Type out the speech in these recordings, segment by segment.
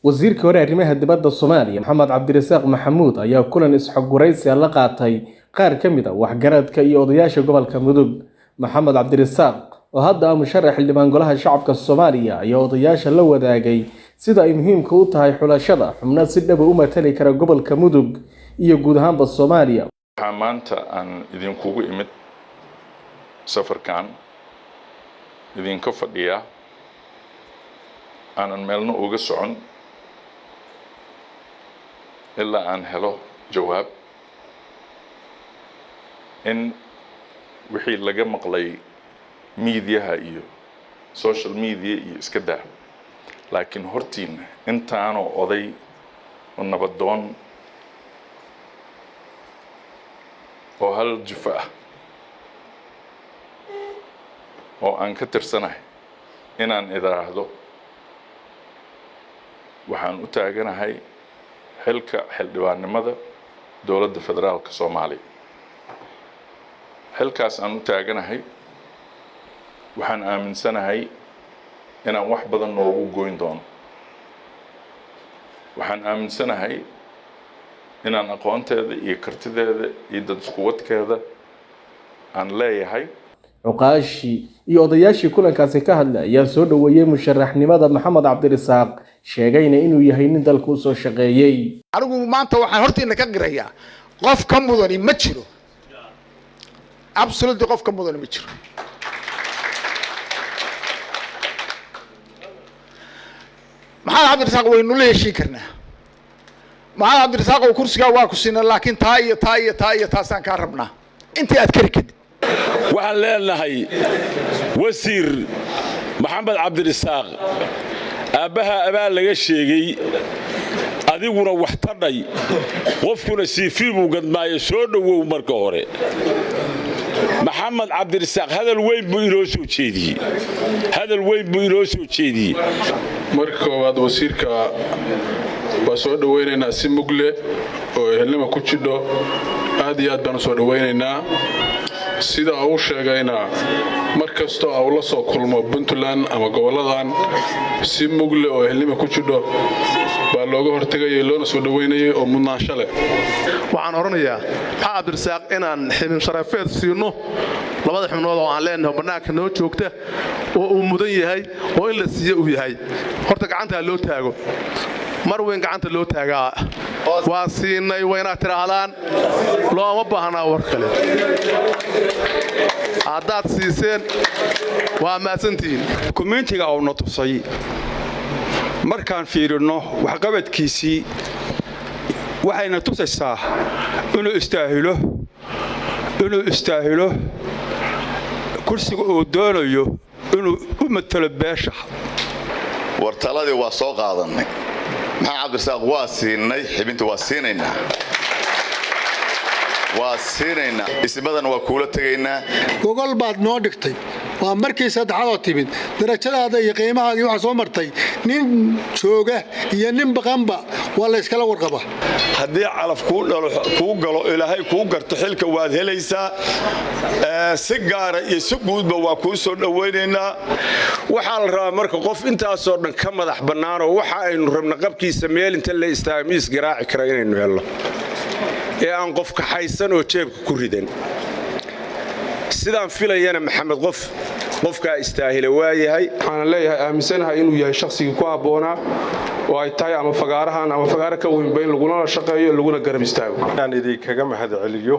wasiirka hore arrimaha dibadda Soomaaliya Maxamed Cabdirasaaq Maxamuud ayaa kulan isxog waraysi la qaatay qaar ka mid ah waxgaradka iyo odayaasha gobolka Mudug. Maxamed Cabdirasaaq oo hadda ah musharax xildhibaan golaha shacabka Soomaaliya ayaa odayaasha la wadaagay sida ay muhiimka u tahay xulashada xubnaha si dhab ah u matali kara gobolka Mudug iyo guud ahaanba Soomaaliya. Waxaan maanta aan idinkugu imid safarkan idinka fadhiya aanan meelna uga socon ilaa aan helo jawaab in wixii laga maqlay miidiyaha iyo social media iyo iska daa laakiin hortiina intaanoo oday oo nabadoon oo hal jufa ah oo aan ka tirsanahay inaan idhaahdo waxaan u taaganahay xilka xildhibaannimada dowladda federaalka Soomaaliya. xilkaas aan u taaganahay waxaan aaminsanahay inaan wax badan noogu goyn doono. waxaan aaminsanahay inaan aqoonteeda iyo kartideeda iyo dad isku wadkeeda aan leeyahay. Cuqaashi iyo odayaashii kulankaasi ka hadlay ayaa soo dhaweeyay musharaxnimada Maxamed Cabdirasaaq, sheegayna inuu yahay nin dalka u soo shaqeeyay. anigu maanta waxaan hortiina ka qirayaa qof ka mudani ma jiro. absolutely qof ka mudani ma jiro. maxamed Cabdirasaaq waynu la heshiin karnaa. maxamed Cabdirasaaq oo kursiga waa ku siinaa laakiin taasaan ka rabnaa intii aad kari kadib. waxaan leenahay wasiir Maxamed Cabdirasaaq aabaha abaal laga sheegay adiguna wax tadhay qofkuna siifiibu gadmaayo soo dhawow marka hore. Maxamed Cabdirasaaq hadal weyn buu inoo soo jeediyay marka koowaad wasiirka waa soo dhaweynaynaa si mugle oo ehelnimo ku jidho aad iyo aad baan soo dhaweynaynaa sida uu sheegayna markasta oo la soo kulmo Puntland ama goboladan si mugle oo ehelnimo ku jidho baa looga hortagay loona soo dhaweynayay oo mudnaansho leh. waxaan oranayaa Maxamed Cabdirasaaq inaan xilin sharafeed siino labada xubnood oo aan leenahay banaanka noo joogta oo uu mudan yahay oo in la siiyo uu yahay horta gacanta loo taago mar weyn gacanta loo taagaa waa siinay wayna tiraahdaan looma baahna war kale haddaad siiseen waa maasantiin. community-ga oo notusay markaan fiirino waxqabadkiisii waxayna tusaysaa inuu istaahilo kursiga oo doonayo inuu u matalo beesha. wartaladii waa soo qaadanay. maxamed Cabdirasaaq waa siinay xibinta waa siinaynaa ismadan waa kuula tagaynaa. gogol baad noo dhigtay waa markii saddexaad oo timid darajadaada iyo qiimahaada waxa soo martay nin jooga iyo nin baqanba waa la iskala warqaba. haddii calaf kuu galo ilaahay kuu garto xilka waad helaysaa. si gaara iyo si guudba waa kuu soo dhaweynaynaa. waxaa la rabaa marka qof intaasoo dhan ka madax bannaanoo waxa aynu rabna qabkiisa meel inta la istaago miis garaaci kara inaynu helno ee aan qof kaxaysan oo jeebka ku ridan. sidaan filayana Maxamed qofka istaahila waayahay. waxaan leeyahay aaminsanahay inuu yahay shakhsigii ku habboonaa oo ay tahay ama fagaarahan ama fagaara ka weynba in laguna shaqeeyo laguna garab istaago. aan idinkaga mahadceliyo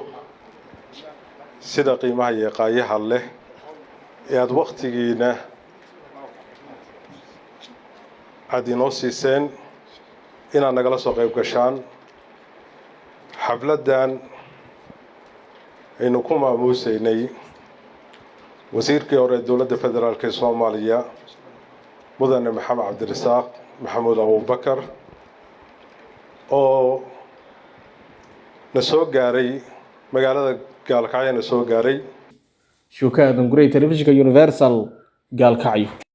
sida qiimaha iyo qaayaha leh ee aad waqtigiina aad inoo siiseen inaad nagala soo qayb gashaan xafladan aynu ku maamuusaynay wasiirkii hore dowladda federaalka ee Soomaaliya mudane Maxamed Cabdirasaaq Maxamuud Abubakar oo na soo gaaray magaalada Gaalkacyo. Shukaadan Gurey Telefishinka Universal Gaalkacyo.